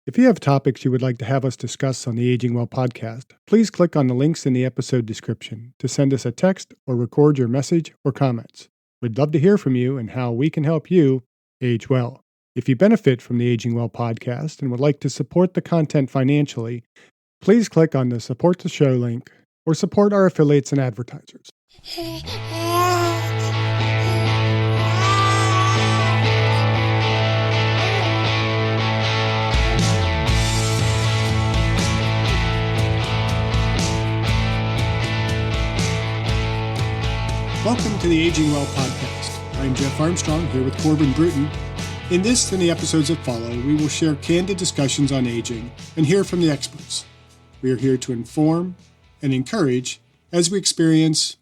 If you have topics you would like to have us discuss on the Aging Well podcast, please click on the links in the episode description to send us a text or record your message or comments. We'd love to hear from you and how we can help you age well. If you benefit from the Aging Well podcast and would like to support the content financially, please click on the Support the Show link or support our affiliates and advertisers. Welcome to the Aging Well podcast. I'm Jeff Armstrong here with Corbin Bruton. In this and the episodes that follow, we will share candid discussions on aging and hear from the experts. We are here to inform and encourage as we experience,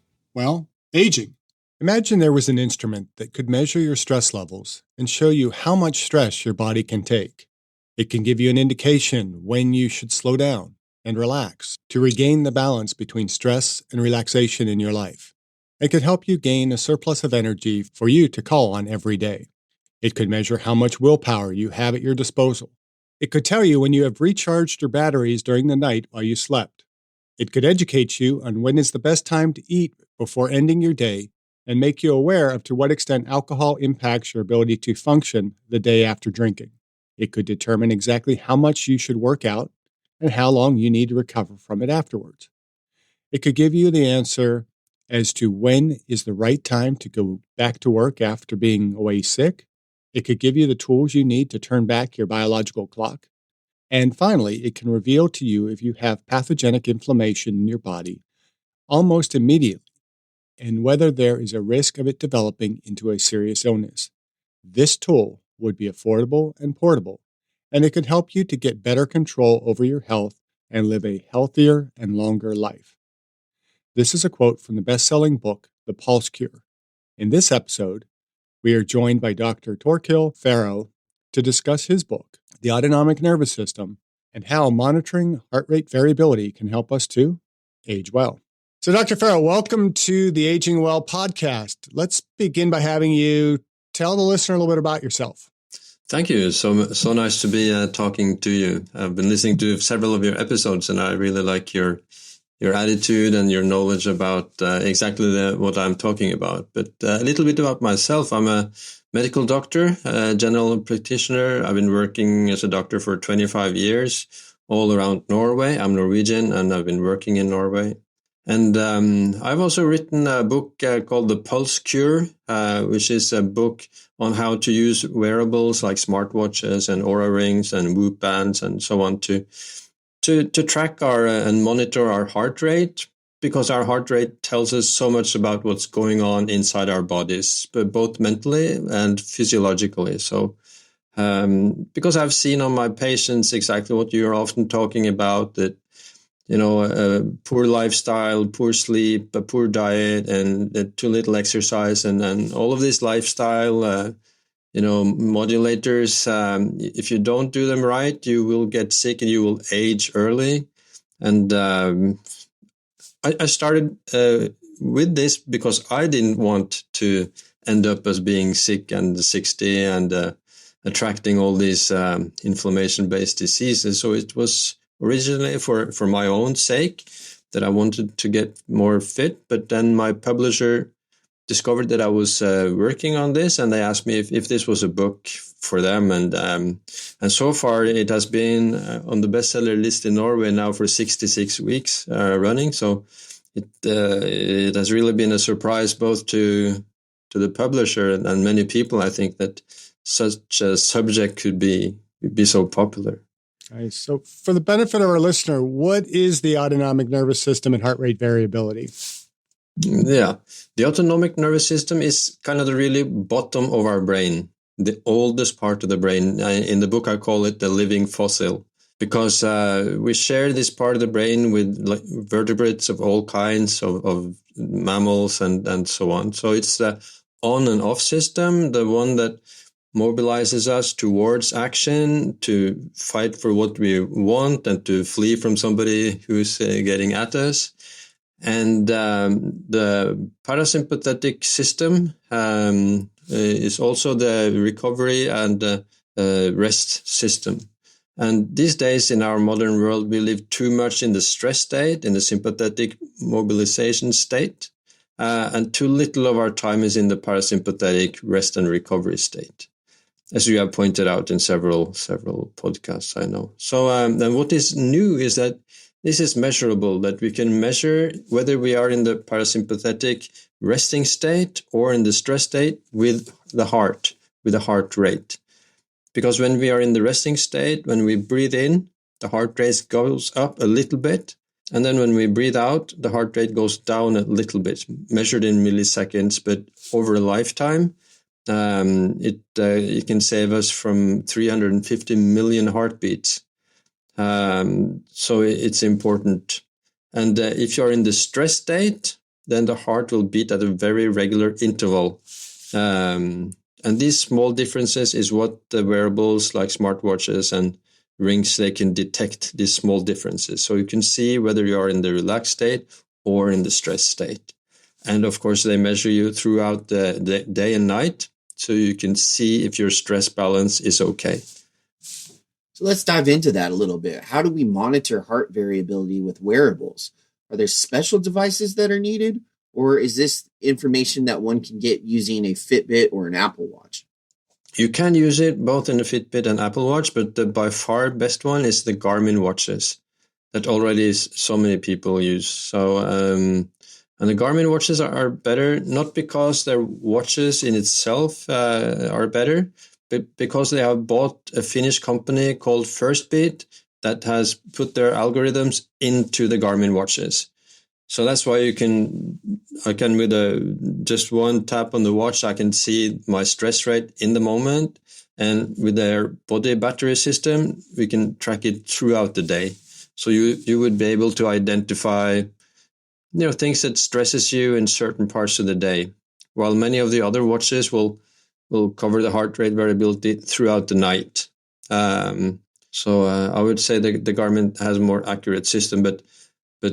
aging. Imagine there was an instrument that could measure your stress levels and show you how much stress your body can take. It can give you an indication when you should slow down and relax to regain the balance between stress and relaxation in your life. It could help you gain a surplus of energy for you to call on every day. It could measure how much willpower you have at your disposal. It could tell you when you have recharged your batteries during the night while you slept. It could educate you on when is the best time to eat before ending your day and make you aware of to what extent alcohol impacts your ability to function the day after drinking. It could determine exactly how much you should work out and how long you need to recover from it afterwards. It could give you the answer as to when is the right time to go back to work after being away sick. It could give you the tools you need to turn back your biological clock. And finally, it can reveal to you if you have pathogenic inflammation in your body almost immediately and whether there is a risk of it developing into a serious illness. This tool would be affordable and portable, and it could help you to get better control over your health and live a healthier and longer life. This is a quote from the best-selling book, The Pulse Cure. In this episode, we are joined by Dr. Torkil Færø to discuss his book, The Autonomic Nervous System, and how monitoring heart rate variability can help us to age well. So, Dr. Færø, welcome to the Aging Well podcast. Let's begin by having you tell the listener a little bit about yourself. Thank you. So nice to be talking to you. I've been listening to several of your episodes, and I really like your attitude and your knowledge about exactly what I'm talking about. But a little bit about myself. I'm a medical doctor, a general practitioner. I've been working as a doctor for 25 years all around Norway. I'm Norwegian and I've been working in Norway. And I've also written a book called The Pulse Cure, which is a book on how to use wearables like smartwatches and Oura rings and Whoop bands and so on to track and monitor our heart rate, because our heart rate tells us so much about what's going on inside our bodies, but both mentally and physiologically. So, because I've seen on my patients exactly what you're often talking about, that, poor lifestyle, poor sleep, a poor diet, and too little exercise, and all of this lifestyle, modulators, if you don't do them right, you will get sick and you will age early. And I started with this because I didn't want to end up as being sick and 60 and attracting all these inflammation-based diseases. So it was originally for my own sake that I wanted to get more fit. But then my publisher discovered that I was working on this, and they asked me if this was a book for them. And so far it has been on the bestseller list in Norway now for 66 weeks running. So it has really been a surprise both to the publisher and many people, I think, that such a subject could be so popular. Nice. So for the benefit of our listener, what is the autonomic nervous system and heart rate variability? Yeah, the autonomic nervous system is kind of the really bottom of our brain, the oldest part of the brain. In the book, I call it the living fossil, because we share this part of the brain with vertebrates of all kinds of mammals and so on. So it's the on and off system, the one that mobilizes us towards action, to fight for what we want and to flee from somebody who's getting at us. And the parasympathetic system is also the recovery and rest system. And these days in our modern world, we live too much in the stress state, in the sympathetic mobilization state, and too little of our time is in the parasympathetic rest and recovery state, as you have pointed out in several podcasts, I know. So then what is new is that this is measurable, that we can measure whether we are in the parasympathetic resting state or in the stress state with the heart rate. Because when we are in the resting state, when we breathe in, the heart rate goes up a little bit. And then when we breathe out, the heart rate goes down a little bit, measured in milliseconds, but over a lifetime, it can save us from 350 million heartbeats. So it's important. And if you're in the stress state, then the heart will beat at a very regular interval. And these small differences is what the wearables like smartwatches and rings, they can detect these small differences. So you can see whether you are in the relaxed state or in the stress state. And of course, they measure you throughout the day and night, so you can see if your stress balance is okay. So let's dive into that a little bit. How do we monitor heart variability with wearables? Are there special devices that are needed? Or is this information that one can get using a Fitbit or an Apple Watch? You can use it both in the Fitbit and Apple Watch, but the by far best one is the Garmin watches that already so many people use. So, and the Garmin watches are better, not because their watches in itself are better, but because they have bought a Finnish company called Firstbeat that has put their algorithms into the Garmin watches. So that's why I can with just one tap on the watch, I can see my stress rate in the moment. And with their body battery system, we can track it throughout the day. So you would be able to identify, things that stresses you in certain parts of the day, while many of the other watches will cover the heart rate variability throughout the night. So I would say the Garmin has a more accurate system, but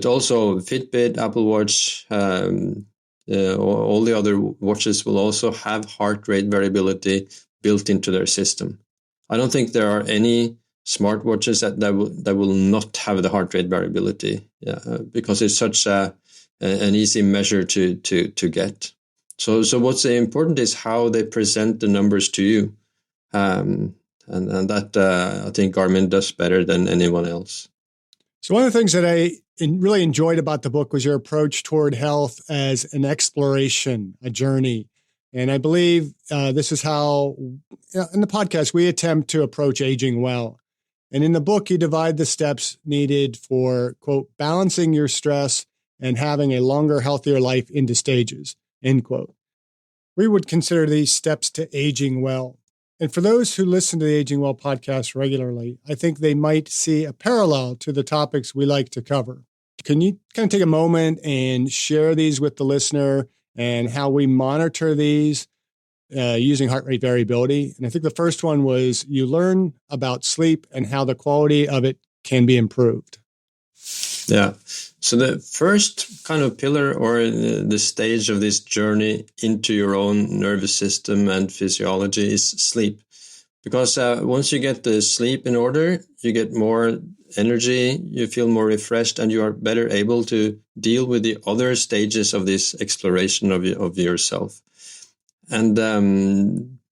also Fitbit, Apple Watch, all the other watches will also have heart rate variability built into their system. I don't think there are any smartwatches that will not have the heart rate variability, because it's such an easy measure to get. So what's important is how they present the numbers to you, and that I think Garmin does better than anyone else. So one of the things that I really enjoyed about the book was your approach toward health as an exploration, a journey. And I believe this is how, in the podcast, we attempt to approach aging well. And in the book, you divide the steps needed for, quote, balancing your stress and having a longer, healthier life into stages, end quote. We would consider these steps to aging well. And for those who listen to the Aging Well podcast regularly, I think they might see a parallel to the topics we like to cover. Can you kind of take a moment and share these with the listener and how we monitor these using heart rate variability? And I think the first one was you learn about sleep and how the quality of it can be improved. Yeah. So the first kind of pillar or the stage of this journey into your own nervous system and physiology is sleep. Because once you get the sleep in order, you get more energy, you feel more refreshed, and you are better able to deal with the other stages of this exploration of yourself. And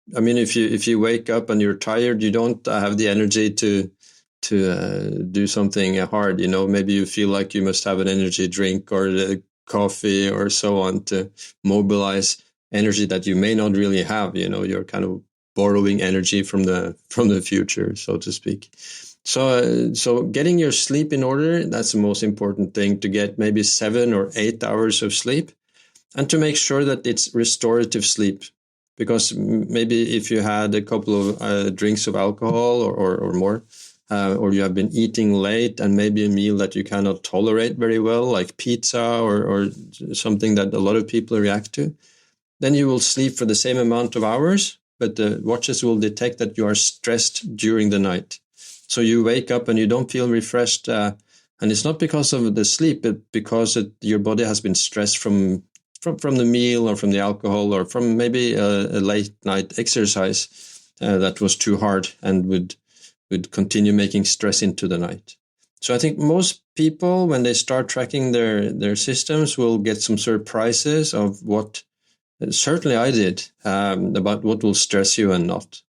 if you wake up and you're tired, you don't have the energy to do something hard. Maybe you feel like you must have an energy drink or coffee or so on to mobilize energy that you may not really have. You're kind of borrowing energy from the future, so to speak. So getting your sleep in order, that's the most important thing, to get maybe 7 or 8 hours of sleep, and to make sure that it's restorative sleep. Because maybe if you had a couple of drinks of alcohol or more, or you have been eating late and maybe a meal that you cannot tolerate very well, like pizza or something that a lot of people react to, then you will sleep for the same amount of hours, but the watches will detect that you are stressed during the night. So you wake up and you don't feel refreshed, and it's not because of the sleep, but because your body has been stressed from the meal or from the alcohol or from maybe a late night exercise that was too hard and would would continue making stress into the night. So I think most people, when they start tracking their systems, will get some surprises of what, certainly I did, about what will stress you and not.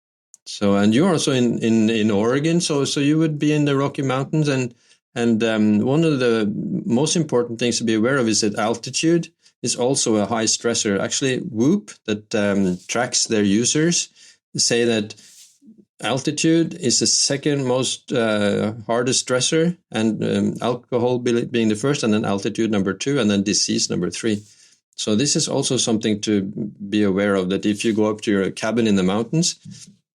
So, and you're also in Oregon, so you would be in the Rocky Mountains, and one of the most important things to be aware of is that altitude is also a high stressor. Actually, Whoop, that tracks their users, say that altitude is the second most hardest stressor, and alcohol being the first, and then altitude number 2, and then disease number 3. So this is also something to be aware of, that if you go up to your cabin in the mountains,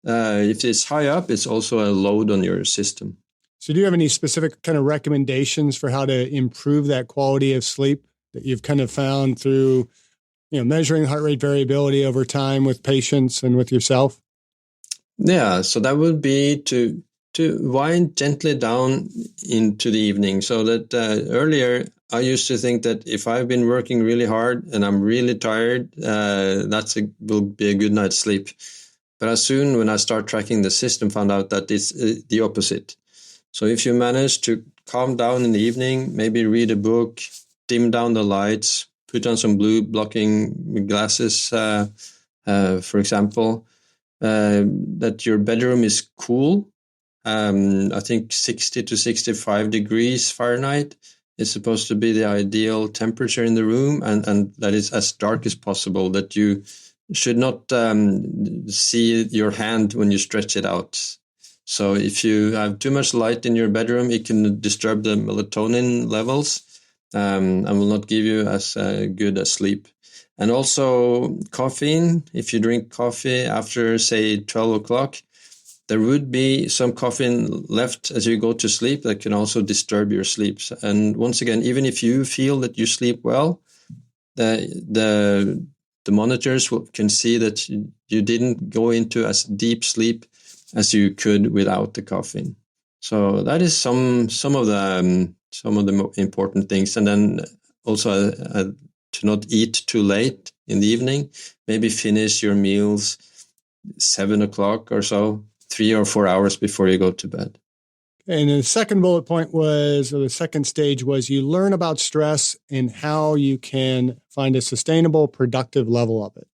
if it's high up, it's also a load on your system. So do you have any specific kind of recommendations for how to improve that quality of sleep that you've kind of found through, measuring heart rate variability over time with patients and with yourself? Yeah, so that would be to wind gently down into the evening, so that earlier I used to think that if I've been working really hard and I'm really tired, will be a good night's sleep. But as soon when I start tracking the system, found out that it's the opposite. So if you manage to calm down in the evening, maybe read a book, dim down the lights, put on some blue blocking glasses, for example, that your bedroom is cool. I think 60 to 65 degrees Fahrenheit is supposed to be the ideal temperature in the room, and that is as dark as possible, that you should not see your hand when you stretch it out. So if you have too much light in your bedroom, it can disturb the melatonin levels and will not give you as good a sleep. And also caffeine, if you drink coffee after, say, 12 o'clock, there would be some caffeine left as you go to sleep that can also disturb your sleep. And once again, even if you feel that you sleep well, the monitors can see that you didn't go into as deep sleep as you could without the caffeine. So that is some of the important things. And then also to not eat too late in the evening. Maybe finish your meals 7 o'clock or so, 3 or 4 hours before you go to bed. And the second bullet point was, or the second stage was, you learn about stress and how you can find a sustainable, productive level of it.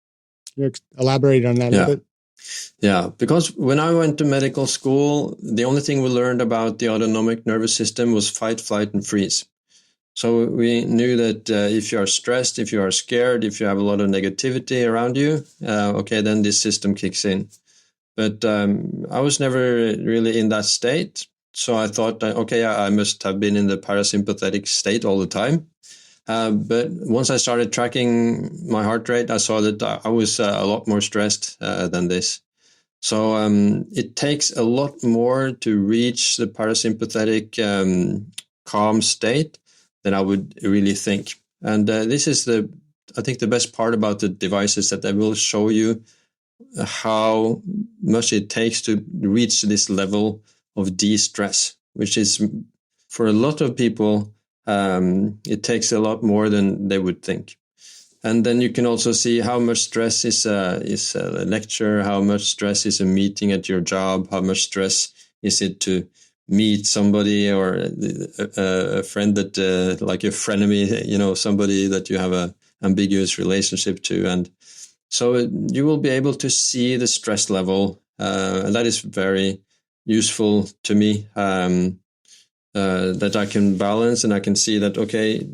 Can you elaborate on that a bit? Yeah, because when I went to medical school, the only thing we learned about the autonomic nervous system was fight, flight, and freeze. So we knew that if you are stressed, if you are scared, if you have a lot of negativity around you, then this system kicks in. But I was never really in that state. So I thought, I must have been in the parasympathetic state all the time. But once I started tracking my heart rate, I saw that I was a lot more stressed than this. So it takes a lot more to reach the parasympathetic calm state than I would really think. And this is I think the best part about the devices, that they will show you how much it takes to reach this level of de-stress, which is, for a lot of people, it takes a lot more than they would think. And then you can also see how much stress is a lecture, how much stress is a meeting at your job, how much stress is it to meet somebody or a friend that, like your frenemy, somebody that you have a ambiguous relationship to. And so you will be able to see the stress level, and that is very useful to me, that I can balance, and I can see that,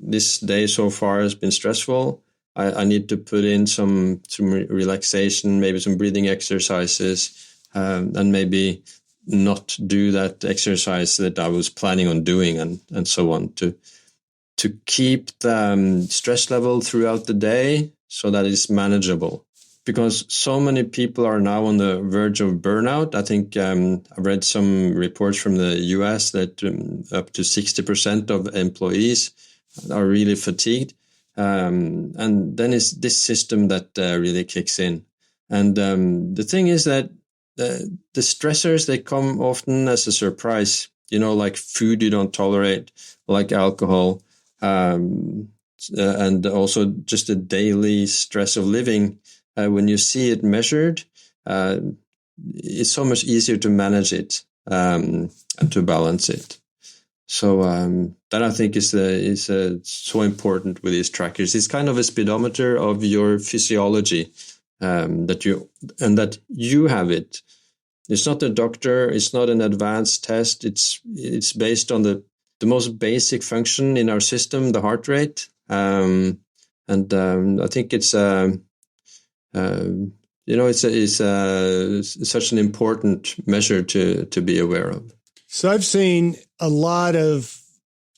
this day so far has been stressful. I need to put in some relaxation, maybe some breathing exercises, and maybe not do that exercise that I was planning on doing, and so on, to keep the stress level throughout the day so that it's manageable. Because so many people are now on the verge of burnout. I think I've read some reports from the US that up to 60% of employees are really fatigued. And then it's this system that really kicks in. And the thing is that the stressors, they come often as a surprise, like food you don't tolerate, like alcohol, and also just the daily stress of living. When you see it measured, it's so much easier to manage it. and to balance it. So that I think is so important with these trackers. It's kind of a speedometer of your physiology, that you have it. It's not a doctor. It's not an advanced test. It's based on the most basic function in our system, the heart rate. I think it's it's such an important measure to be aware of. So I've seen a lot of,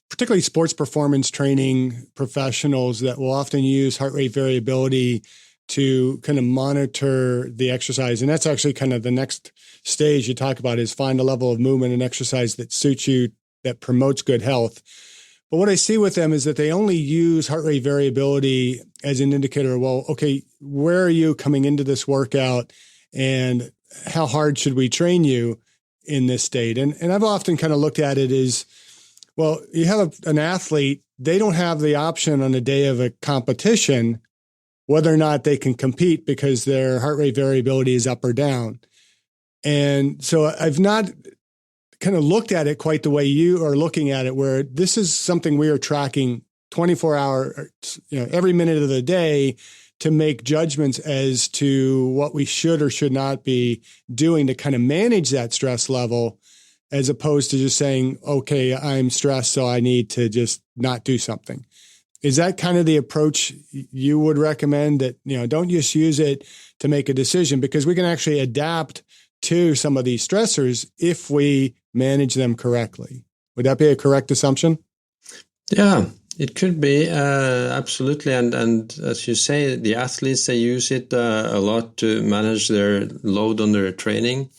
particularly sports performance training professionals, that will often use heart rate variability to kind of monitor the exercise. And that's actually kind of the next stage you talk about, is find a level of movement and exercise that suits you, that promotes good health. But what I see with them is that they only use heart rate variability as an indicator of, well, okay, where are you coming into this workout and how hard should we train you in this state? And I've often kind of looked at it as, well, you have an athlete, they don't have the option on the day of a competition whether or not they can compete because their heart rate variability is up or down. And so I've not kind of looked at it quite the way you are looking at it, where this is something we are tracking 24 hours, every minute of the day, to make judgments as to what we should or should not be doing to kind of manage that stress level, as opposed to just saying, okay, I'm stressed, so I need to just not do something. Is that kind of the approach you would recommend, that, don't just use it to make a decision, because we can actually adapt to some of these stressors if we manage them correctly? Would that be a correct assumption? Yeah, it could be, absolutely. And as you say, the athletes, they use it a lot to manage their load on their training.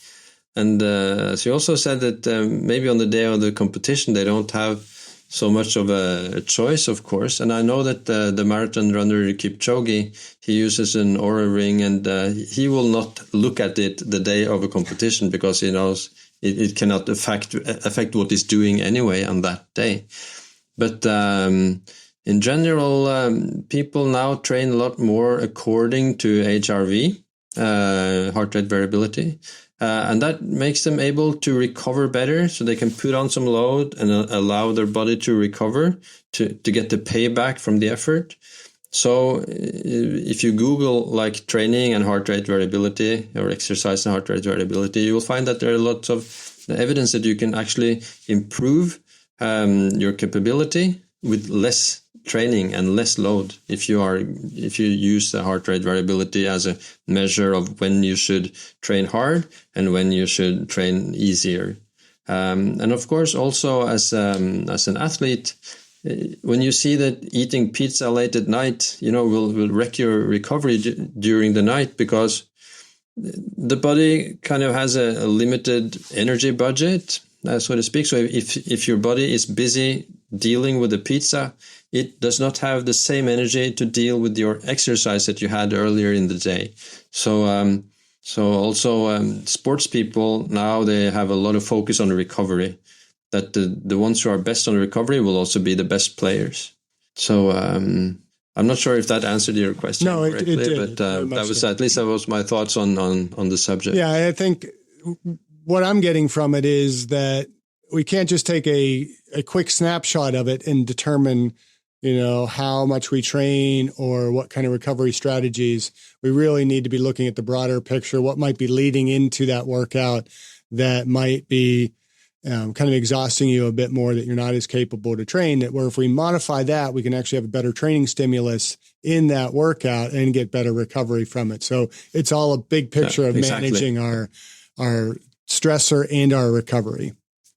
And as you also said, that maybe on the day of the competition, they don't have so much of a choice, of course. And I know that the marathon runner Kipchoge, he uses an Oura ring, and he will not look at it the day of a competition, because he knows it cannot affect what he's doing anyway on that day. But in general, people now train a lot more according to HRV, heart rate variability. And that makes them able to recover better, so they can put on some load and allow their body to recover, to get the payback from the effort. So if you Google like training and heart rate variability, or exercise and heart rate variability, you will find that there are lots of evidence that you can actually improve your capability with less training and less load if you use the heart rate variability as a measure of when you should train hard and when you should train easier. And of course, also as an athlete, when you see that eating pizza late at night, will wreck your recovery during the night, because the body kind of has a limited energy budget, so to speak. So if your body is busy dealing with the pizza, it does not have the same energy to deal with your exercise that you had earlier in the day. So also sports people now, they have a lot of focus on recovery, that the ones who are best on recovery will also be the best players. So I'm not sure if that answered your question correctly, it did, but that was my thoughts on the subject. Yeah, I think what I'm getting from it is that we can't just take a quick snapshot of it and determine, how much we train or what kind of recovery strategies. We really need to be looking at the broader picture, what might be leading into that workout that might be kind of exhausting you a bit more, that you're not as capable to train, that where if we modify that, we can actually have a better training stimulus in that workout and get better recovery from it. So it's all a big picture of managing our stressor and our recovery.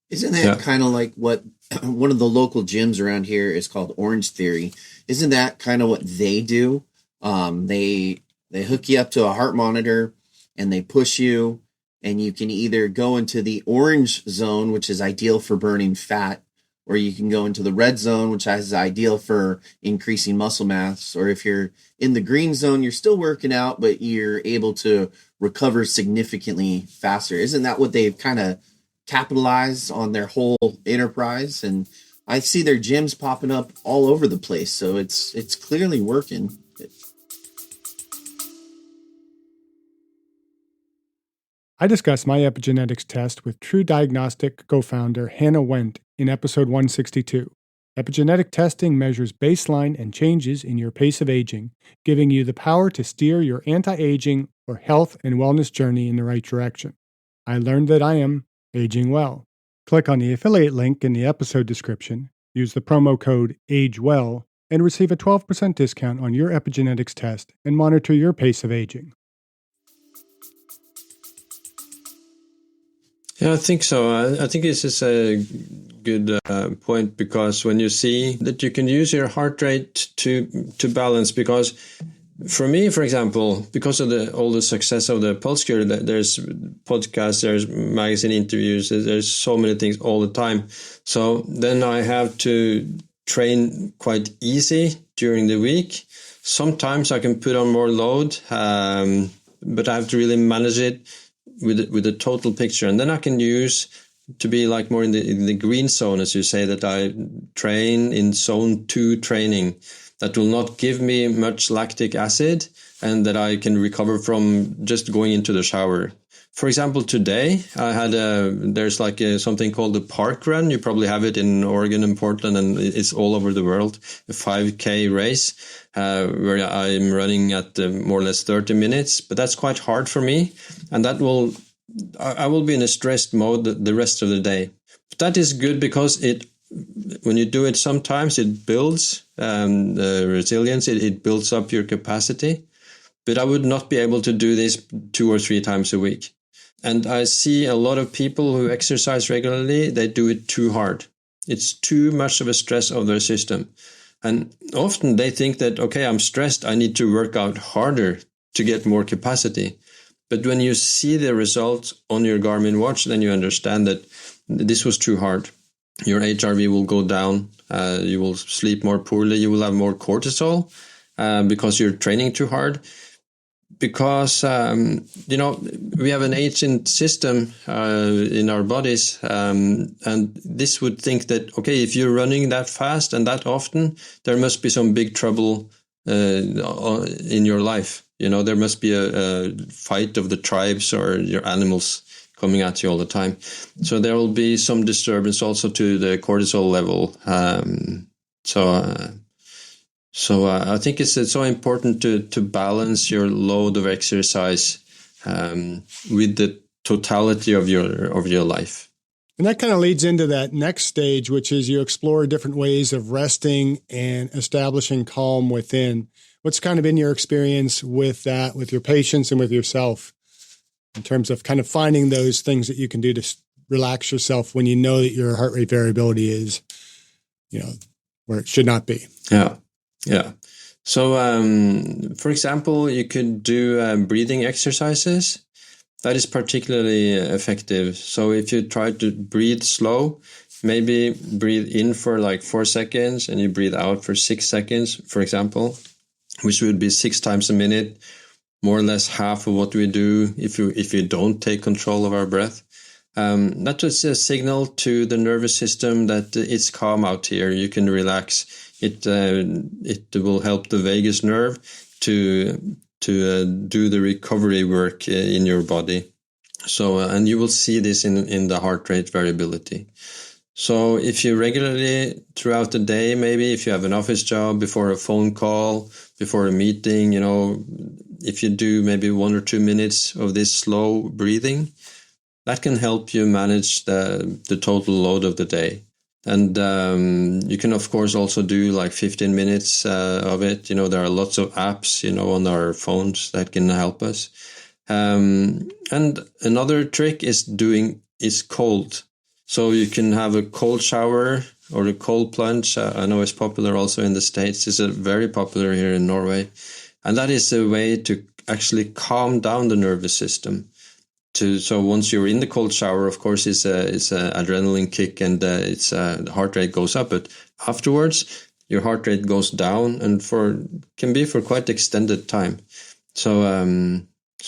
Isn't that kind of like what one of the local gyms around here is called Orange Theory? Isn't that kind of what they do? They hook you up to a heart monitor and they push you, and you can either go into the orange zone, which is ideal for burning fat, or you can go into the red zone, which is ideal for increasing muscle mass. Or if you're in the green zone, you're still working out, but you're able to recover significantly faster. Isn't that what they've kind of capitalized on their whole enterprise? And I see their gyms popping up all over the place, so it's clearly working. I discussed my epigenetics test with True Diagnostic co-founder Hannah Wendt in episode 162. Epigenetic testing measures baseline and changes in your pace of aging, giving you the power to steer your anti-aging or health and wellness journey in the right direction. I learned that I am aging well. Click on the affiliate link in the episode description, use the promo code AGEWELL, and receive a 12% discount on your epigenetics test and monitor your pace of aging. Yeah, I think so. I think this is a good point, because when you see that you can use your heart rate to balance, because for me, for example, because of all the success of the Pulse Cure, there's podcasts, there's magazine interviews, there's so many things all the time. So then I have to train quite easy during the week. Sometimes I can put on more load, but I have to really manage it with the total picture, and then I can use to be like more in the green zone, as you say, that I train in zone 2 training that will not give me much lactic acid, and that I can recover from just going into the shower. For example, today I had there's like something called the park run. You probably have it in Oregon and Portland, and it's all over the world. A 5K race where I'm running at more or less 30 minutes, but that's quite hard for me, and I will be in a stressed mode the rest of the day. But that is good, because when you do it, sometimes it builds resilience. It builds up your capacity. But I would not be able to do this 2 or 3 times a week. And I see a lot of people who exercise regularly, they do it too hard. It's too much of a stress of their system. And often they think that, okay, I'm stressed, I need to work out harder to get more capacity. But when you see the results on your Garmin watch, then you understand that this was too hard. Your HRV will go down, you will sleep more poorly, you will have more cortisol because you're training too hard. Because, we have an ancient system in our bodies, and this would think that, okay, if you're running that fast and that often, there must be some big trouble in your life. There must be a fight of the tribes or your animals coming at you all the time. So there will be some disturbance also to the cortisol level. So I think it's so important to balance your load of exercise with the totality of your life. And that kind of leads into that next stage, which is you explore different ways of resting and establishing calm within. What's kind of been your experience with that, with your patients and with yourself, in terms of kind of finding those things that you can do to relax yourself when you know that your heart rate variability is, where it should not be? Yeah. So, for example, you could do breathing exercises. That is particularly effective. So if you try to breathe slow, maybe breathe in for like 4 seconds and you breathe out for 6 seconds, for example, which would be 6 times a minute, more or less half of what we do if you don't take control of our breath. That is a signal to the nervous system that it's calm out here. You can relax. It will help the vagus nerve to do the recovery work in your body. So, and you will see this in the heart rate variability. So if you regularly throughout the day, maybe if you have an office job, before a phone call, before a meeting, if you do maybe 1 or 2 minutes of this slow breathing, that can help you manage the total load of the day. And you can, of course, also do like 15 minutes of it. There are lots of apps, on our phones that can help us. And another trick is cold. So you can have a cold shower or a cold plunge. I know it's popular also in the States. It's very popular here in Norway. And that is a way to actually calm down the nervous system. So once you're in the cold shower, of course, it's a adrenaline kick and the heart rate goes up. But afterwards, your heart rate goes down and can be for quite extended time. So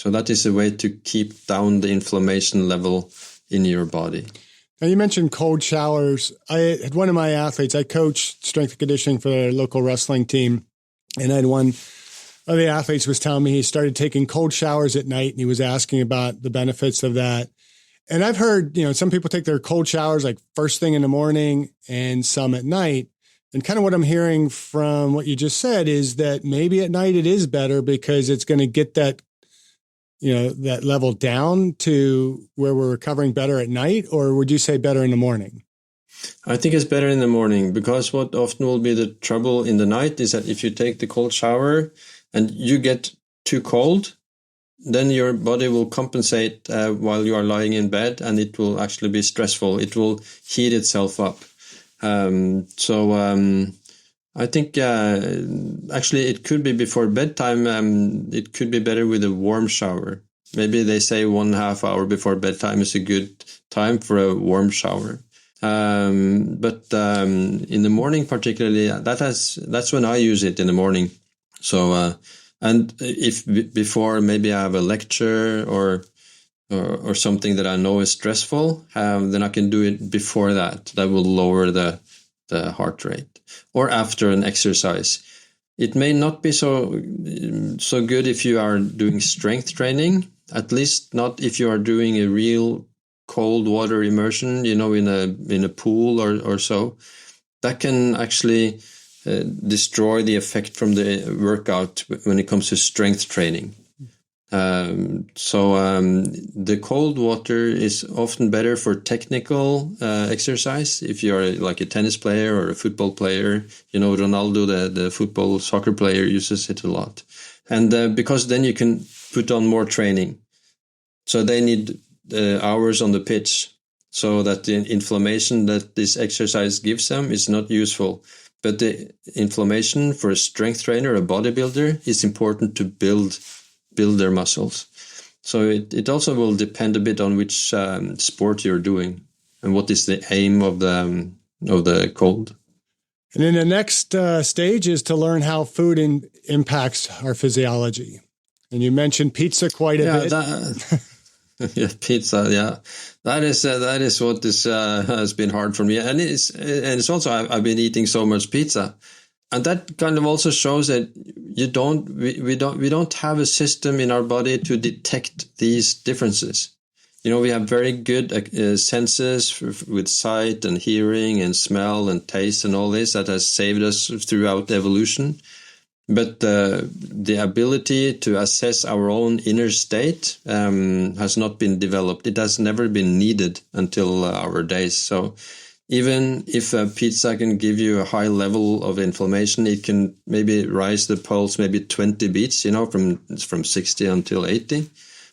that is a way to keep down the inflammation level in your body. Now, you mentioned cold showers. I had one of my athletes, I coached strength and conditioning for a local wrestling teom, and I had one of the athletes was telling me he started taking cold showers at night, and he was asking about the benefits of that. And I've heard, some people take their cold showers like first thing in the morning and some at night. And kind of what I'm hearing from what you just said is that maybe at night it is better because it's going to get that, that level down to where we're recovering better at night. Or would you say better in the morning? I think it's better in the morning, because what often will be the trouble in the night is that if you take the cold shower and you get too cold, then your body will compensate while you are lying in bed, and it will actually be stressful. It will heat itself up. I think actually it could be before bedtime. It could be better with a warm shower. Maybe they say 1.5 hour before bedtime is a good time for a warm shower. But in the morning particularly, that's when I use it in the morning. So, and if before maybe I have a lecture or something that I know is stressful, then I can do it before that. That will lower the heart rate. Or after an exercise. It may not be so good if you are doing strength training, at least not if you are doing a real cold water immersion, in a pool or so. That can actually destroy the effect from the workout when it comes to strength training. The cold water is often better for technical exercise. If you're like a tennis player or a football player, Ronaldo, the football soccer player, uses it a lot. And because then you can put on more training. So they need hours on the pitch, so that the inflammation that this exercise gives them is not useful. But the inflammation for a strength trainer, a bodybuilder, is important to build their muscles. So it also will depend a bit on which sport you're doing and what is the aim of the cold. And then the next stage is to learn how food impacts our physiology. And you mentioned pizza quite a bit. Yeah, pizza. Yeah, that is what has been hard for me, and it's also I've been eating so much pizza. And that kind of also shows that we don't have a system in our body to detect these differences. We have very good senses with sight and hearing and smell and taste and all this that has saved us throughout evolution. But the ability to assess our own inner state has not been developed. It has never been needed until our days. So even if a pizza can give you a high level of inflammation, it can maybe rise the pulse maybe 20 beats, from 60 until 80.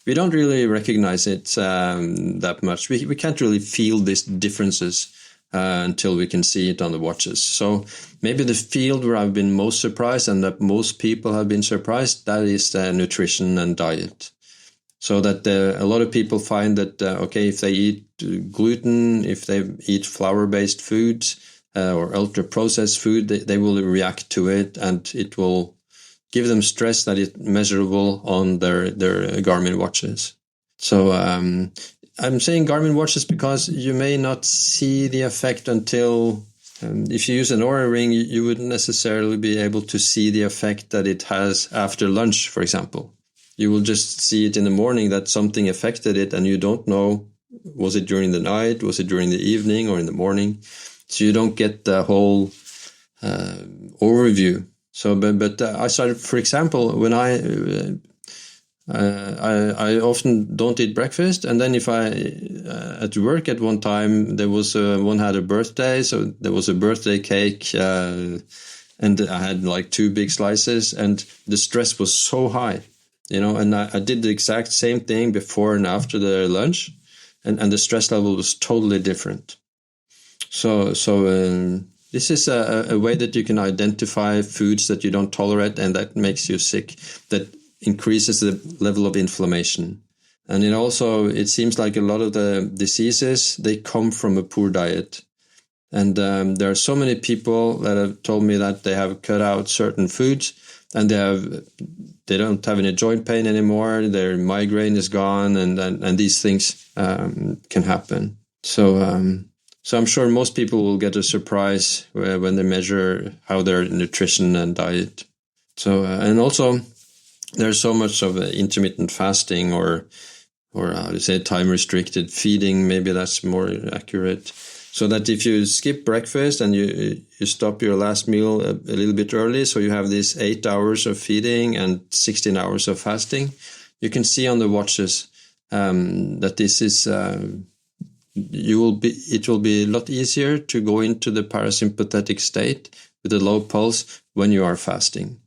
We don't really recognize it that much. We can't really feel these differences until we can see it on the watches. So maybe the field where I've been most surprised, and that most people have been surprised, that is nutrition and diet. So that a lot of people find that, if they eat gluten, if they eat flour-based foods or ultra-processed food, they will react to it, and it will give them stress that is measurable on their Garmin watches. So I'm saying Garmin watches because you may not see the effect until, if you use an Oura ring, you wouldn't necessarily be able to see the effect that it has after lunch, for example. You will just see it in the morning that something affected it, and you don't know, was it during the night, was it during the evening or in the morning? So you don't get the whole overview. So, but I started, for example, when I often don't eat breakfast, and then if I at work at one time there was one had a birthday, so there was a birthday cake, and I had like 2 big slices, and the stress was so high. And I did the exact same thing before and after the lunch, and the stress level was totally different. So this is a way that you can identify foods that you don't tolerate and that makes you sick, that increases the level of inflammation. And it seems like a lot of the diseases, they come from a poor diet. And there are so many people that have told me that they have cut out certain foods, and they don't have any joint pain anymore. Their migraine is gone, and these things can happen. So I'm sure most people will get a surprise when they measure how their nutrition and diet. So and also there's so much of intermittent fasting or how to say, time restricted feeding, maybe that's more accurate. So that if you skip breakfast and you stop your last meal a little bit early, so you have these 8 hours of feeding and 16 hours of fasting, you can see on the watches that this is it will be a lot easier to go into the parasympathetic state with a low pulse when you are fasting.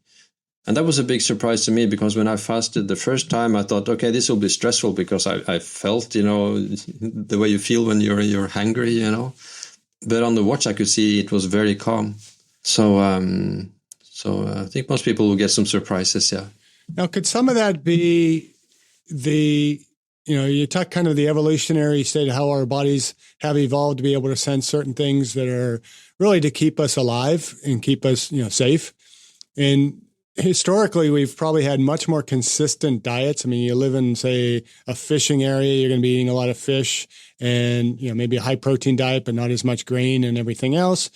And that was a big surprise to me, because when I fasted the first time, I thought, okay, this will be stressful, because I felt, the way you feel when you're hungry, But on the watch, I could see it was very calm. So I think most people will get some surprises, yeah. Now, could some of that be you talk kind of the evolutionary state of how our bodies have evolved to be able to sense certain things that are really to keep us alive and keep us, safe. And historically, we've probably had much more consistent diets. I mean, you live in, say, a fishing area, you're going to be eating a lot of fish and, maybe a high protein diet, but not as much grain and everything else.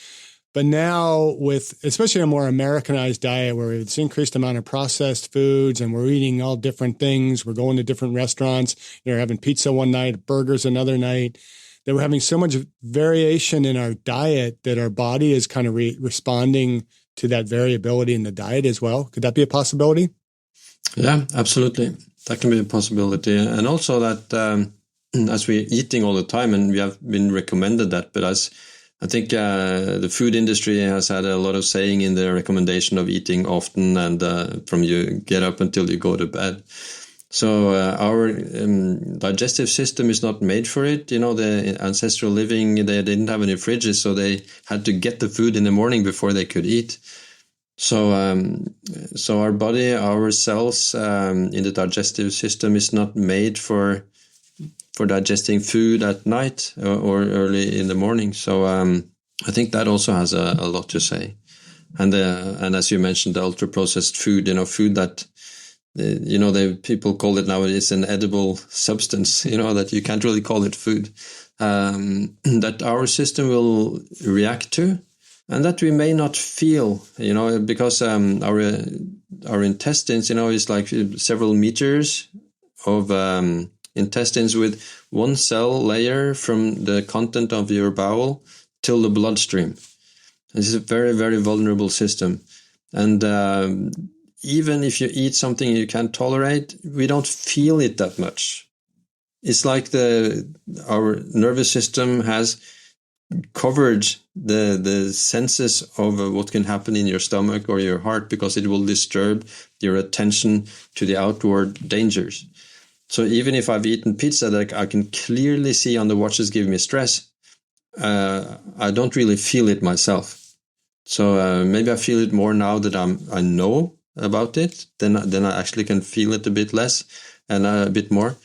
But now with, especially a more Americanized diet where it's increased amount of processed foods and we're eating all different things, we're going to different restaurants, you're having pizza one night, burgers another night, that we're having so much variation in our diet that our body is kind of responding to that variability in the diet as well. Could that be a possibility? Yeah, absolutely. That can be a possibility. And also that as we're eating all the time, and we have been recommended that, but as I think the food industry has had a lot of saying in the recommendation of eating often and from you get up until you go to bed. So our digestive system is not made for it. The ancestral living, they didn't have any fridges, so they had to get the food in the morning before they could eat. So our body, our cells in the digestive system is not made for digesting food at night or early in the morning. So I think that also has a lot to say. And as you mentioned, the ultra processed food, food that people call it nowadays an edible substance, that you can't really call it food, that our system will react to, and that we may not feel, because our intestines, is like several meters of intestines with one cell layer from the content of your bowel till the bloodstream. This is a very, very vulnerable system. And even if you eat something you can't tolerate, we don't feel it that much. It's like our nervous system has covered the senses of what can happen in your stomach or your heart, because it will disturb your attention to the outward dangers. So even if I've eaten pizza that I can clearly see on the watches give me stress, I don't really feel it myself. So maybe I feel it more now that I know about it, then I actually can feel it a bit less and a bit more.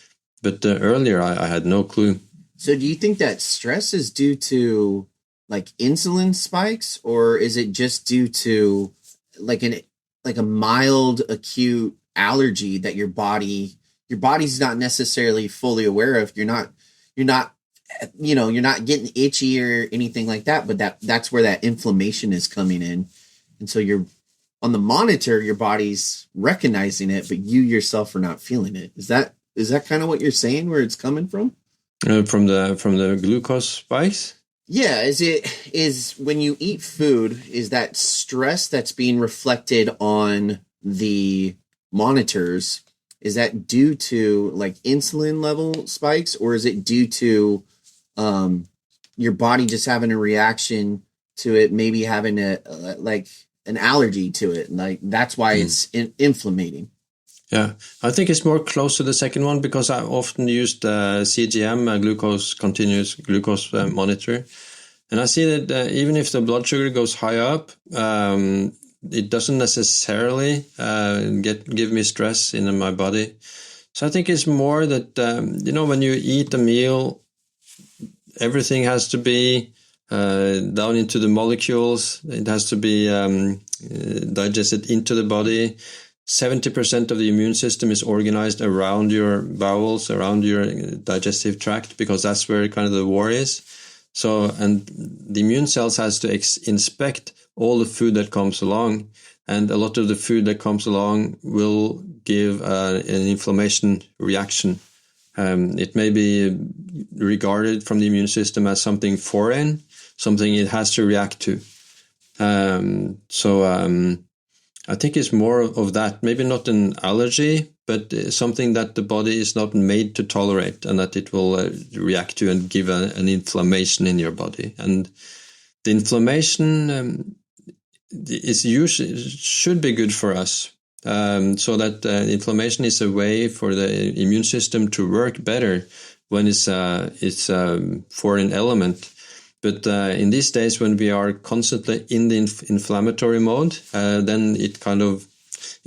But earlier I had no clue. So do you think that stress is due to like insulin spikes, or is it just due to like a mild acute allergy that your body's not necessarily fully aware of? You're not getting itchy or anything like that, but that's where that inflammation is coming in. And so you're on the monitor, your body's recognizing it, but you yourself are not feeling it. Is that kind of what you're saying, where it's coming from? From the glucose spikes? Yeah. Is when you eat food, is that stress that's being reflected on the monitors, is that due to like insulin level spikes, or is it due to your body just having a reaction to it, maybe having an allergy to it, like that's why it's inflamming? Yeah, I think it's more close to the second one, because I often used CGM, continuous glucose monitor, and I see that even if the blood sugar goes high up, it doesn't necessarily give me stress in my body. So I think it's more that when you eat a meal, everything has to be down into the molecules. It has to be digested into the body. 70% of the immune system is organized around your bowels, around your digestive tract, because that's where kind of the war is. So, and the immune cells has to inspect all the food that comes along. And a lot of the food that comes along will give an inflammation reaction. It may be regarded from the immune system as something foreign, something it has to react to. I think it's more of that, maybe not an allergy, but something that the body is not made to tolerate, and that it will react to and give an inflammation in your body. And the inflammation should be good for us, so that inflammation is a way for the immune system to work better when it's foreign element. But in these days, when we are constantly in the inflammatory mode, then it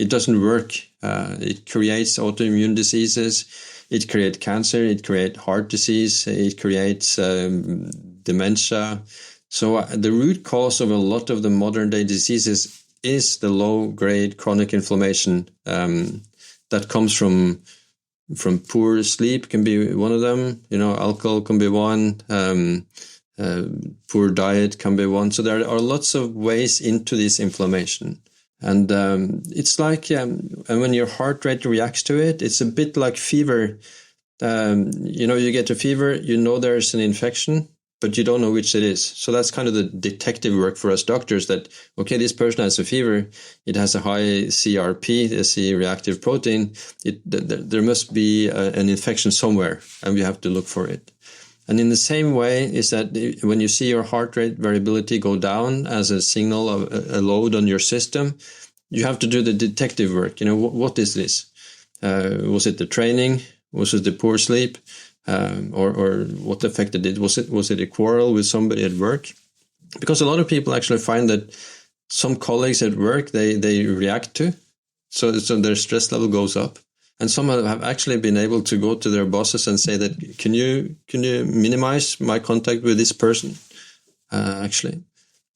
doesn't work. It creates autoimmune diseases, it creates cancer, it creates heart disease, it creates dementia. So the root cause of a lot of the modern day diseases is the low-grade chronic inflammation that comes from poor sleep, can be one of them. Alcohol can be one. Poor diet can be one. So there are lots of ways into this inflammation. And it's like, and when your heart rate reacts to it, it's a bit like fever. You get a fever, there's an infection, but you don't know which it is. So that's kind of the detective work for us doctors, that, okay, this person has a fever, it has a high CRP, a C-reactive protein, there must be an infection somewhere, and we have to look for it. And in the same way is that when you see your heart rate variability go down as a signal of a load on your system, you have to do the detective work. What is this? Was it the training? Was it the poor sleep? Or what affected it? Was it a quarrel with somebody at work? Because a lot of people actually find that some colleagues at work, they react to, so their stress level goes up. And some have actually been able to go to their bosses and say that, can you minimize my contact with this person, actually.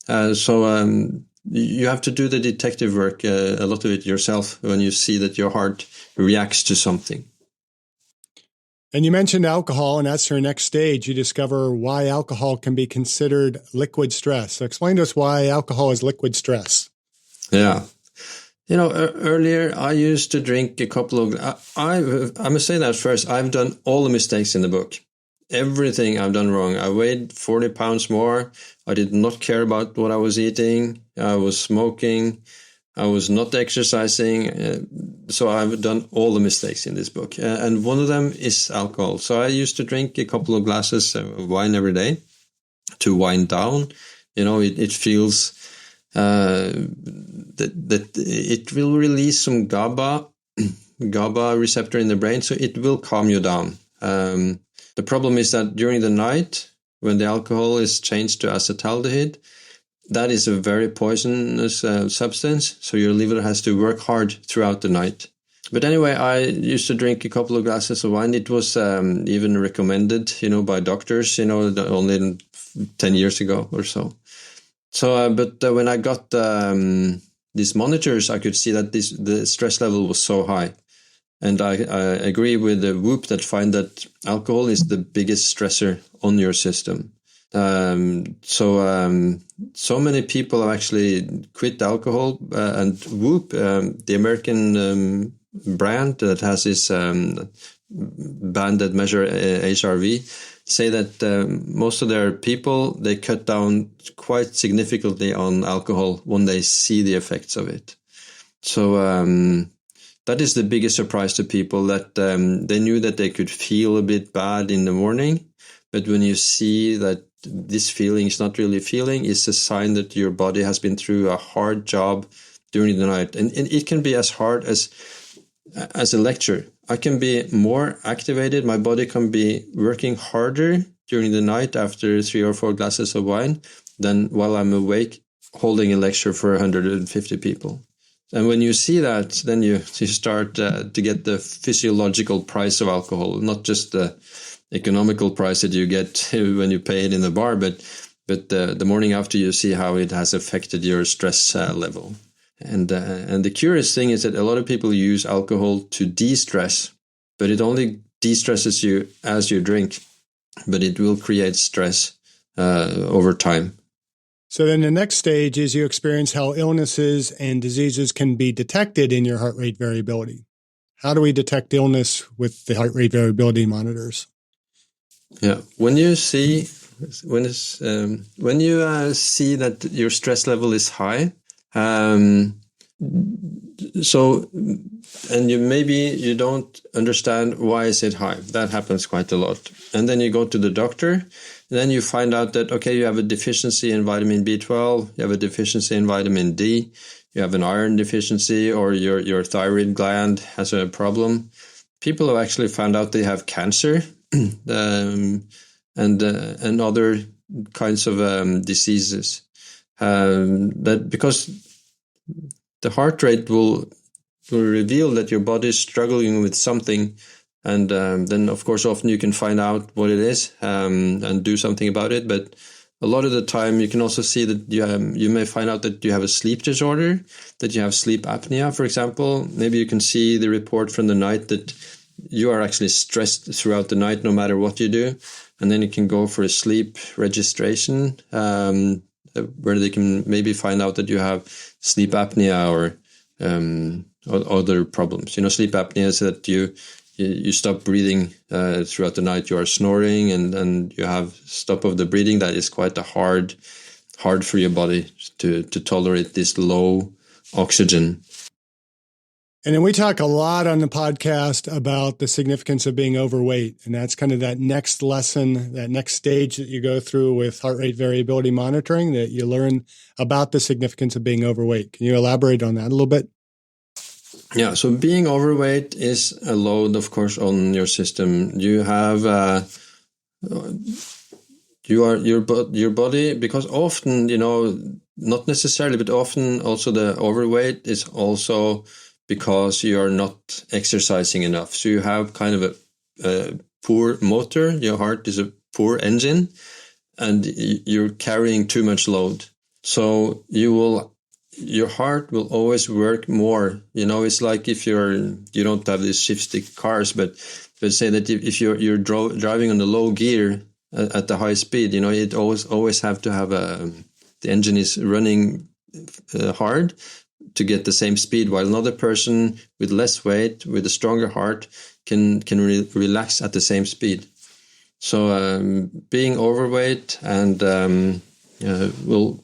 You have to do the detective work, a lot of it yourself, when you see that your heart reacts to something. And you mentioned alcohol, and that's our next stage. You discover why alcohol can be considered liquid stress. So explain to us why alcohol is liquid stress. Yeah. Earlier I used to drink a couple of, I must say that first, I've done all the mistakes in the book. Everything I've done wrong. I weighed 40 pounds more. I did not care about what I was eating. I was smoking. I was not exercising. So I've done all the mistakes in this book. And one of them is alcohol. So I used to drink a couple of glasses of wine every day to wind down. It feels... that it will release some GABA receptor in the brain, so it will calm you down. The problem is that during the night, when the alcohol is changed to acetaldehyde, that is a very poisonous substance, so your liver has to work hard throughout the night. But anyway, I used to drink a couple of glasses of wine. It was even recommended, by doctors, only 10 years ago or so. So, but when I got these monitors, I could see that the stress level was so high. And I agree with the WHOOP that find that alcohol is the biggest stressor on your system. So many people have actually quit alcohol, and WHOOP, the American brand that has this band that measure HRV, say that most of their people, they cut down quite significantly on alcohol when they see the effects of it. So that is the biggest surprise to people, that they knew that they could feel a bit bad in the morning, but when you see that this feeling is not really feeling, it's a sign that your body has been through a hard job during the night. And it can be as hard as a lecture. I can be more activated. My body can be working harder during the night after 3 or 4 glasses of wine than while I'm awake holding a lecture for 150 people. And when you see that, then you start to get the physiological price of alcohol, not just the economical price that you get when you pay it in the bar, but the morning after, you see how it has affected your stress level. And the curious thing is that a lot of people use alcohol to de-stress, but it only de-stresses you as you drink, but it will create stress over time. So then the next stage is you experience how illnesses and diseases can be detected in your heart rate variability. How do we detect illness with the heart rate variability monitors? Yeah, when you see that your stress level is high, and you don't understand why is it high. That happens quite a lot. And then you go to the doctor, and then you find out that, okay, you have a deficiency in vitamin B12, you have a deficiency in vitamin D, you have an iron deficiency, or your thyroid gland has a problem. People have actually found out they have cancer and other kinds of diseases. That because the heart rate will reveal that your body is struggling with something, and then of course often you can find out what it is and do something about it. But a lot of the time you can also see that you may find out that you have a sleep disorder, that you have sleep apnea, for example. Maybe you can see the report from the night that you are actually stressed throughout the night no matter what you do, and then you can go for a sleep registration where they can maybe find out that you have sleep apnea or other problems. Sleep apnea is that you stop breathing throughout the night. You are snoring and you have stop of the breathing. That is quite hard for your body to tolerate this low oxygen. And then we talk a lot on the podcast about the significance of being overweight. And that's kind of that next lesson, that next stage that you go through with heart rate variability monitoring, that you learn about the significance of being overweight. Can you elaborate on that a little bit? Yeah, so being overweight is a load, of course, on your system. You have your body, because often, not necessarily, but often also the overweight is also because you are not exercising enough. So you have kind of a poor motor. Your heart is a poor engine, and you're carrying too much load. So your heart will always work more. It's like if you don't have these shift stick cars, but say that if you're driving on the low gear at the high speed, it always have to have the engine is running hard to get the same speed, while another person with less weight, with a stronger heart, can relax at the same speed. So being overweight and will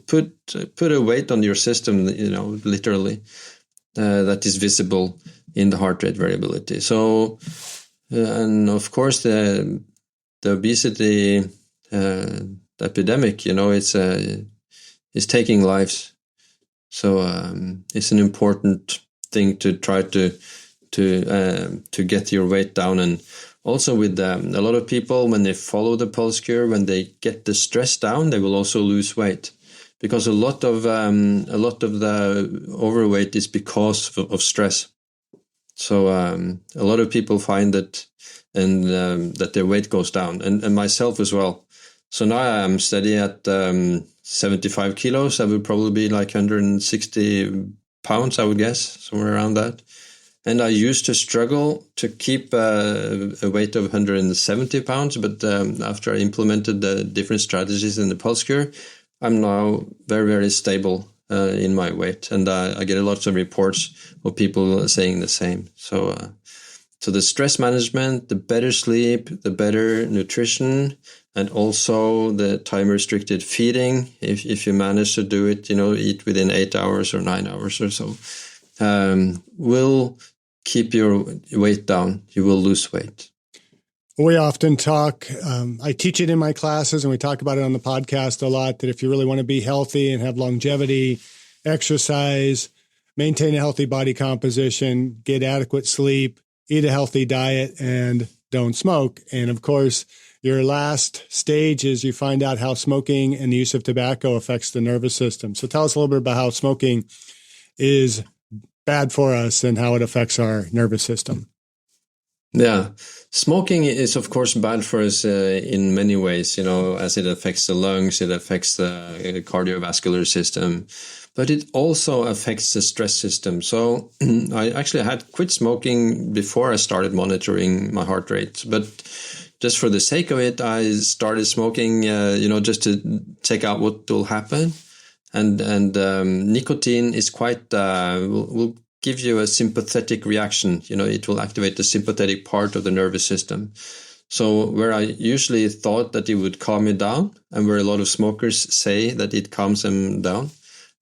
put a weight on your system, literally, that is visible in the heart rate variability. So, and of course the obesity epidemic, it's taking lives. So it's an important thing to try to get your weight down. And also with a lot of people, when they follow the pulse curve, when they get the stress down, they will also lose weight, because a lot of the overweight is because of stress. So a lot of people find that that their weight goes down, and myself as well. So now I'm steady at 75 kilos. I would probably be like 160 pounds, I would guess, somewhere around that. And I used to struggle to keep a weight of 170 pounds, but after I implemented the different strategies in the pulse cure, I'm now very, very stable in my weight. And I get lots of reports of people saying the same. So the stress management, the better sleep, the better nutrition, and also the time-restricted feeding, if you manage to do it, eat within 8 hours or 9 hours or so, will keep your weight down. You will lose weight. We often talk, I teach it in my classes, and we talk about it on the podcast a lot, that if you really want to be healthy and have longevity, exercise, maintain a healthy body composition, get adequate sleep, eat a healthy diet, and don't smoke. And of course, your last stage is you find out how smoking and the use of tobacco affects the nervous system. So tell us a little bit about how smoking is bad for us and how it affects our nervous system. Yeah, smoking is, of course, bad for us in many ways, as it affects the lungs, it affects the cardiovascular system, but it also affects the stress system. So I actually had quit smoking before I started monitoring my heart rate, but just for the sake of it, I started smoking, just to check out what will happen. And nicotine is quite, will give you a sympathetic reaction. It will activate the sympathetic part of the nervous system. So where I usually thought that it would calm me down, and where a lot of smokers say that it calms them down,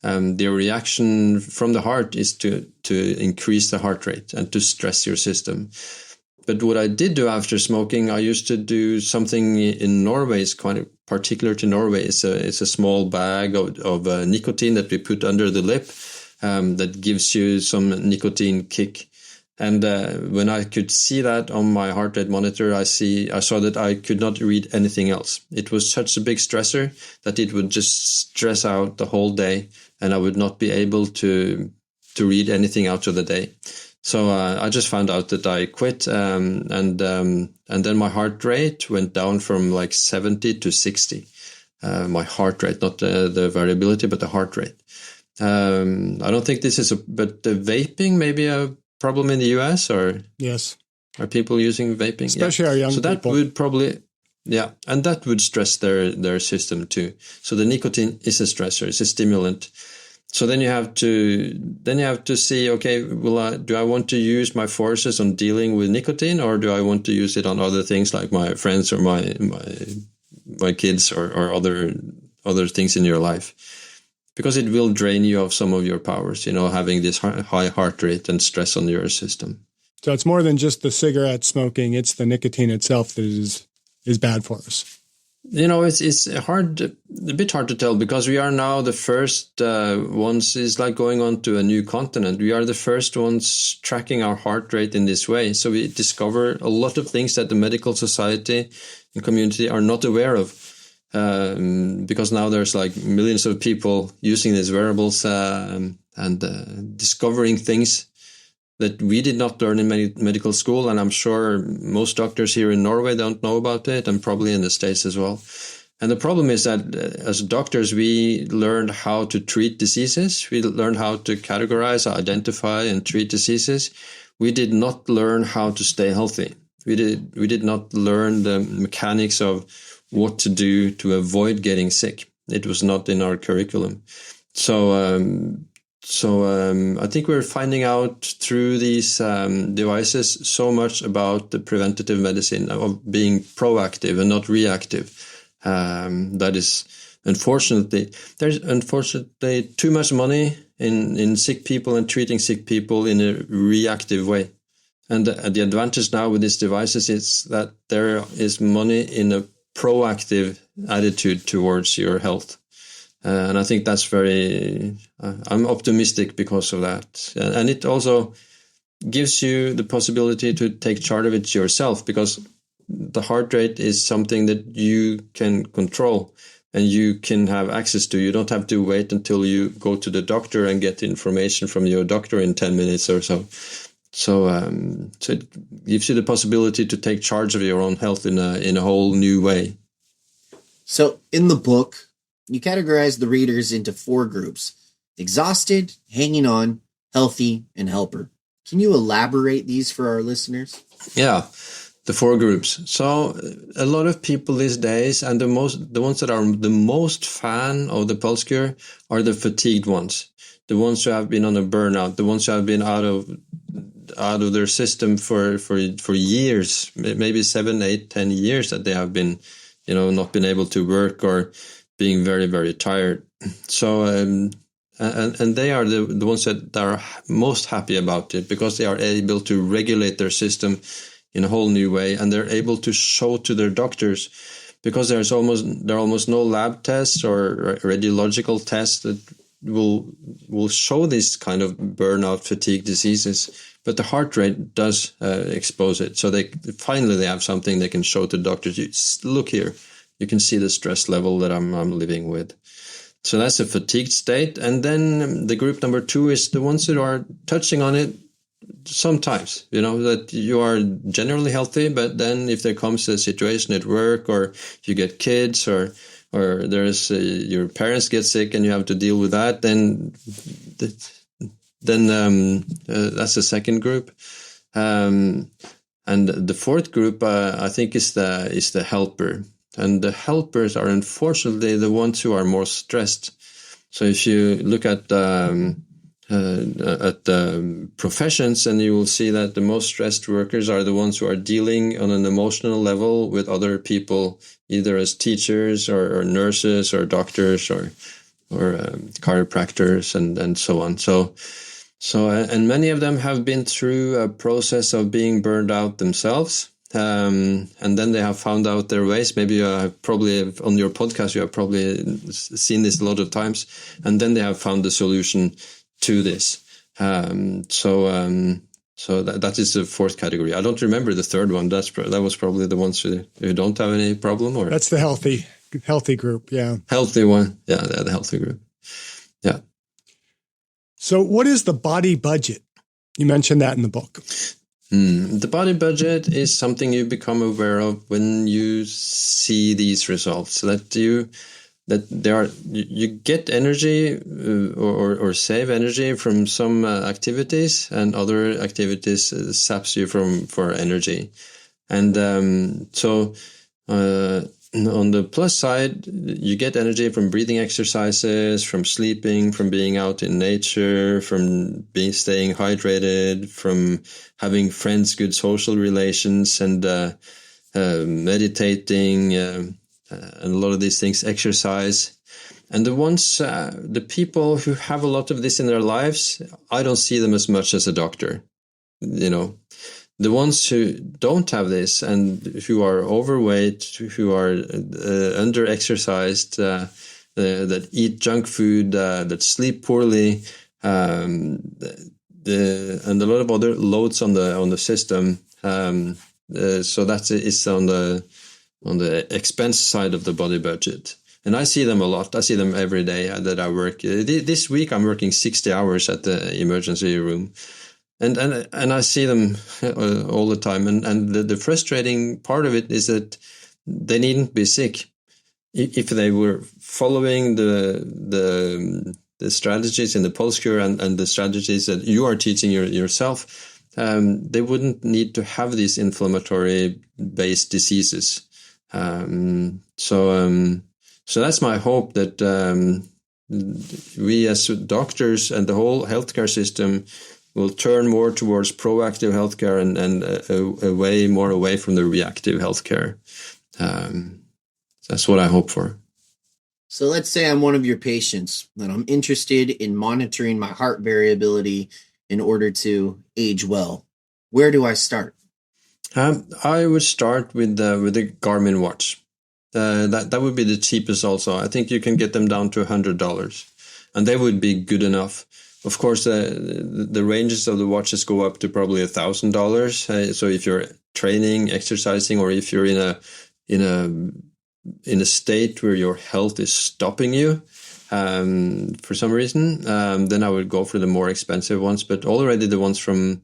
the reaction from the heart is to increase the heart rate and to stress your system. But what I did do after smoking, I used to do something in Norway. It's quite particular to Norway. It's a small bag of nicotine that we put under the lip that gives you some nicotine kick. And when I could see that on my heart rate monitor, I saw that I could not read anything else. It was such a big stressor that it would just stress out the whole day, and I would not be able to read anything out of the day. So I just found out that I quit, and then my heart rate went down from like 70 to 60. My heart rate, not the variability, but the heart rate. I don't think this is but the vaping may be a problem in the US, or yes, are people using vaping? Especially our young people. So that would probably, and that would stress their system too. So the nicotine is a stressor, it's a stimulant. So then you have to see, okay, do I want to use my forces on dealing with nicotine, or do I want to use it on other things like my friends or my kids or other things in your life? Because it will drain you of some of your powers, having this high heart rate and stress on your system. So it's more than just the cigarette smoking; it's the nicotine itself that is bad for us. It's a bit hard to tell, because we are now the first ones. It's like going on to a new continent. We are the first ones tracking our heart rate in this way. So we discover a lot of things that the medical society and community are not aware of. Because now there's like millions of people using these wearables and discovering things that we did not learn in medical school. And I'm sure most doctors here in Norway don't know about it, and probably in the States as well. And the problem is that as doctors, we learned how to treat diseases. We learned how to categorize, identify, and treat diseases. We did not learn how to stay healthy. We did not learn the mechanics of what to do to avoid getting sick. It was not in our curriculum. So I think we're finding out through these devices so much about the preventative medicine, of being proactive and not reactive. That is, there's unfortunately too much money in sick people and treating sick people in a reactive way. And the advantage now with these devices is that there is money in a proactive attitude towards your health. And I think that's I'm optimistic because of that. And it also gives you the possibility to take charge of it yourself, because the heart rate is something that you can control and you can have access to. You don't have to wait until you go to the doctor and get information from your doctor in 10 minutes or so. So it gives you the possibility to take charge of your own health in a whole new way. So in the book, you categorize the readers into 4 groups: exhausted, hanging on, healthy, and helper. Can you elaborate these for our listeners? Yeah, the 4 groups. So a lot of people these days, and the ones that are the most fan of the pulse cure are the fatigued ones. The ones who have been on a burnout, the ones who have been out of their system for years, maybe 7, 8, 10 years, that they have been, not been able to work or being very, very tired. So, and they are the ones that are most happy about it, because they are able to regulate their system in a whole new way, and they're able to show to their doctors, because there are almost no lab tests or radiological tests that will show this kind of burnout, fatigue diseases, but the heart rate does expose it. So they finally have something they can show to doctors. Look here, you can see the stress level that I'm living with. So that's a fatigued state. And then the group number 2 is the ones that are touching on it sometimes, that you are generally healthy, but then if there comes a situation at work, or you get kids, or there's your parents get sick and you have to deal with that, then that's the second group. And And the fourth group, I think, is the helper. And the helpers are unfortunately the ones who are more stressed. So if you look at professions, and you will see that the most stressed workers are the ones who are dealing on an emotional level with other people, either as teachers or nurses or doctors or chiropractors and so on. So and many of them have been through a process of being burned out themselves. And then they have found out their ways. Maybe you have probably on your podcast, you have probably seen this a lot of times. And then they have found the solution to this. So that is the fourth category. I don't remember the third one. That was probably the ones who don't have any problem. Or that's the healthy group. Yeah. Healthy one. Yeah. The healthy group. Yeah. So what is the body budget? You mentioned that in the book. The body budget is something you become aware of when you see these results. You get energy or save energy from some activities, and other activities saps you for energy. And so on the plus side, you get energy from breathing exercises, from sleeping, from being out in nature, from staying hydrated, from having friends, good social relations, and meditating, and a lot of these things, exercise. And the people who have a lot of this in their lives, I don't see them as much as a doctor, The ones who don't have this and who are overweight, who are under-exercised, that eat junk food, that sleep poorly, and a lot of other loads on the system. So that is on the expense side of the body budget. And I see them a lot. I see them every day that I work. This week I'm working 60 hours at the emergency room. And I see them all the time. And the frustrating part of it is that they needn't be sick. If they were following the strategies in the Pulse Cure and the strategies that you are teaching yourself, they wouldn't need to have these inflammatory-based diseases. So that's my hope, that we as doctors and the whole healthcare system will turn more towards proactive healthcare and more away from the reactive healthcare. That's what I hope for. So let's say I'm one of your patients and I'm interested in monitoring my heart variability in order to age well. Where do I start? I would start with the Garmin watch. That would be the cheapest also. I think you can get them down to $100, and they would be good enough. Of course, the ranges of the watches go up to probably $1,000. So if you're training, exercising, or if you're in a state where your health is stopping you for some reason, then I would go for the more expensive ones. But already the ones from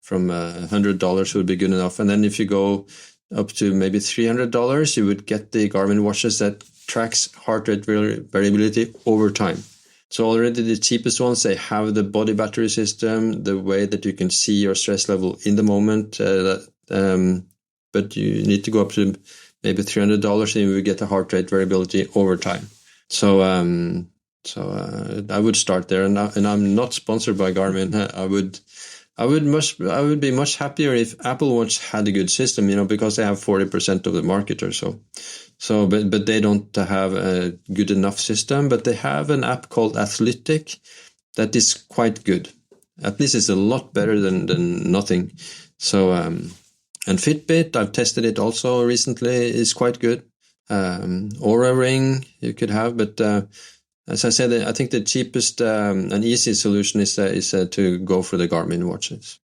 $100 would be good enough. And then if you go up to maybe $300, you would get the Garmin watches that tracks heart rate variability over time. So already the cheapest ones, they have the body battery system, the way that you can see your stress level in the moment. But you need to go up to maybe $300 and you will get the heart rate variability over time. So I would start there, and I'm not sponsored by Garmin. I would be much happier if Apple Watch had a good system, because they have 40% of the market or so. But they don't have a good enough system. But they have an app called Athletic that is quite good. At least it's a lot better than nothing. So and Fitbit, I've tested it also recently, is quite good. Oura Ring you could have, but as I said, I think the cheapest and easiest solution is to go for the Garmin watches.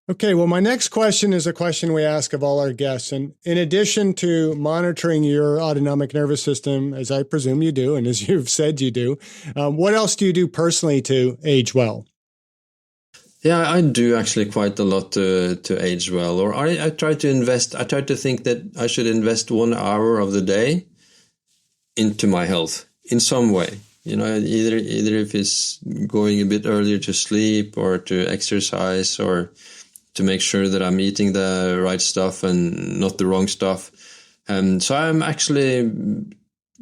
Okay, well, my next question is a question we ask of all our guests. And in addition to monitoring your autonomic nervous system, as I presume you do, and as you've said you do, what else do you do personally to age well? Yeah, I do actually quite a lot to age well. Or I try to invest. I try to think that I should invest 1 hour of the day into my health in some way. Either if it's going a bit earlier to sleep or to exercise or to make sure that I'm eating the right stuff and not the wrong stuff. So I'm actually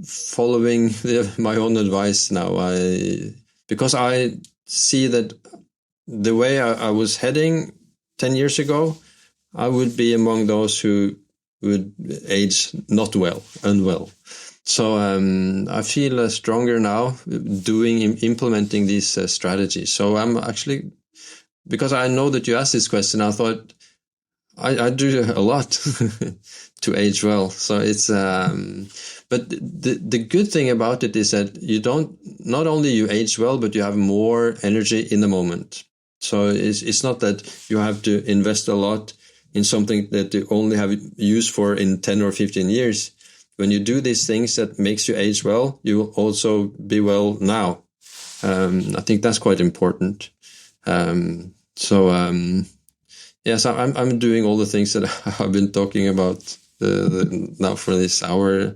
following my own advice now. Because I see that the way I was heading 10 years ago, I would be among those who would age not well, unwell. So I feel stronger now implementing these strategies. So I'm actually, because I know that you asked this question, I thought I do a lot to age well. So it's, but the good thing about it is that not only you age well, but you have more energy in the moment. So it's not that you have to invest a lot in something that you only have use for in 10 or 15 years. When you do these things that makes you age well, you will also be well now. I think that's quite important. Yes, I'm doing all the things that I've been talking about now for this hour,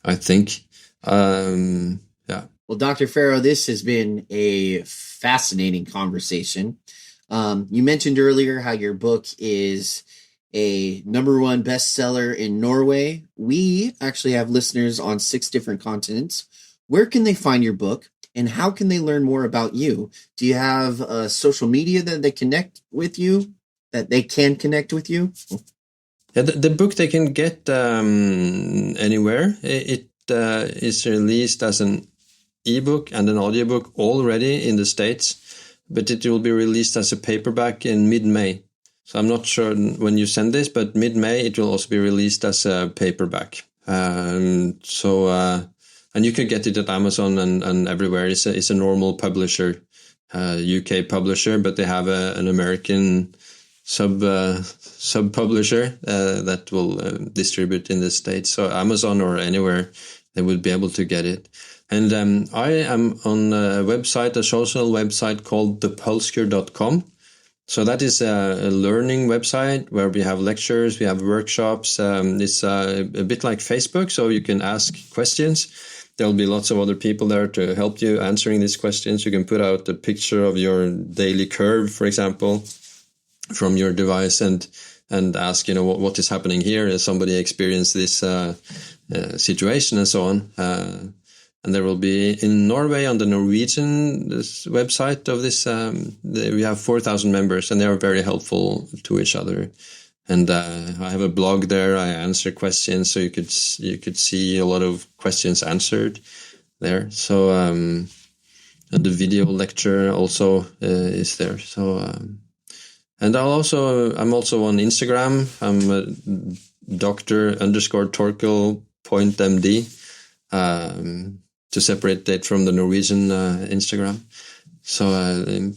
I think. Yeah. Well, Dr. Færø, this has been a fascinating conversation. You mentioned earlier how your book is a #1 bestseller in Norway. We actually have listeners on 6 different continents. Where can they find your book, and how can they learn more about you? Do you have social media that they connect with you, that they can connect with you? Yeah, the book they can get anywhere. It is released as an ebook and an audiobook already in the States, but it will be released as a paperback in mid-May. So I'm not sure when you send this, but mid-May it will also be released as a paperback. And you can get it at Amazon and everywhere. It's a normal publisher, UK publisher, but they have an American sub publisher that will distribute in the States. So Amazon or anywhere they would be able to get it. And I am on a website, a social website called thepulsecure.com. So that is a learning website where we have lectures, we have workshops. It's a bit like Facebook, so you can ask questions. There'll be lots of other people there to help you answering these questions. You can put out a picture of your daily curve, for example, from your device and ask, what is happening here? Has somebody experienced this situation and so on? And there will be in Norway on the Norwegian website of this, we have 4,000 members and they are very helpful to each other. And I have a blog there. I answer questions, so you could see a lot of questions answered there. So and the video lecture also is there. So and I'm also on Instagram. I'm Dr._Torkil.md. To separate that from the Norwegian Instagram. So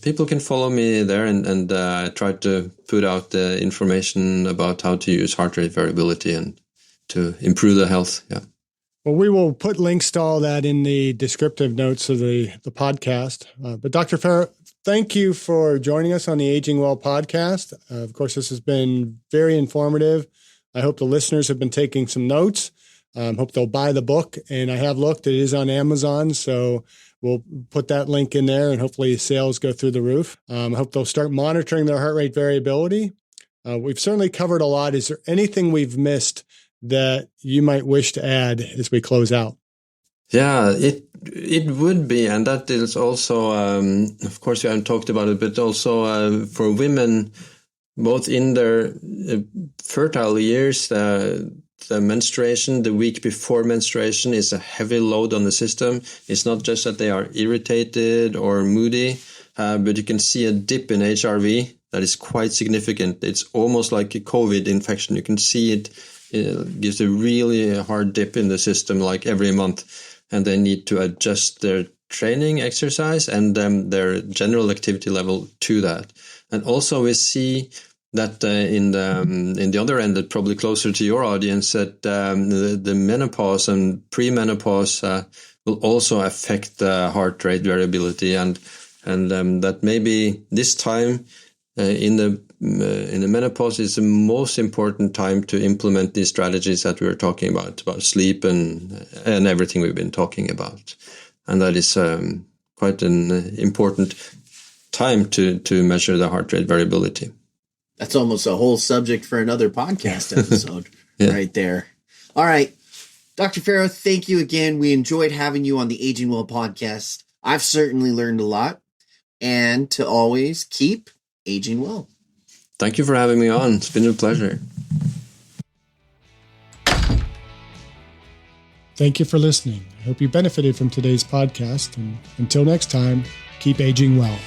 people can follow me there and I try to put out the information about how to use heart rate variability and to improve the health. Yeah. Well, we will put links to all that in the descriptive notes of the podcast. But Dr. Færø, thank you for joining us on the Aging Well podcast. Of course, this has been very informative. I hope the listeners have been taking some notes. Hope they'll buy the book, and I have looked. It is on Amazon, so we'll put that link in there, and hopefully sales go through the roof. I hope they'll start monitoring their heart rate variability. We've certainly covered a lot. Is there anything we've missed that you might wish to add as we close out? Yeah, it would be, and that is also, of course, we haven't talked about it, but also for women, both in their fertile years, the menstruation, the week before menstruation is a heavy load on the system. It's not just that they are irritated or moody, but you can see a dip in HRV that is quite significant. It's almost like a COVID infection. You can see it gives a really hard dip in the system like every month, and they need to adjust their training exercise and their general activity level to that. And also we see that in the other end, that probably closer to your audience, that the menopause and premenopause will also affect the heart rate variability, and that maybe this time in the menopause is the most important time to implement these strategies that we were talking about sleep and everything we've been talking about, and that is quite an important time to measure the heart rate variability. That's almost a whole subject for another podcast episode right there. All right. Dr. Færø, thank you again. We enjoyed having you on the Aging Well podcast. I've certainly learned a lot. And to always keep aging well. Thank you for having me on. It's been a pleasure. Thank you for listening. I hope you benefited from today's podcast. And until next time, keep aging well.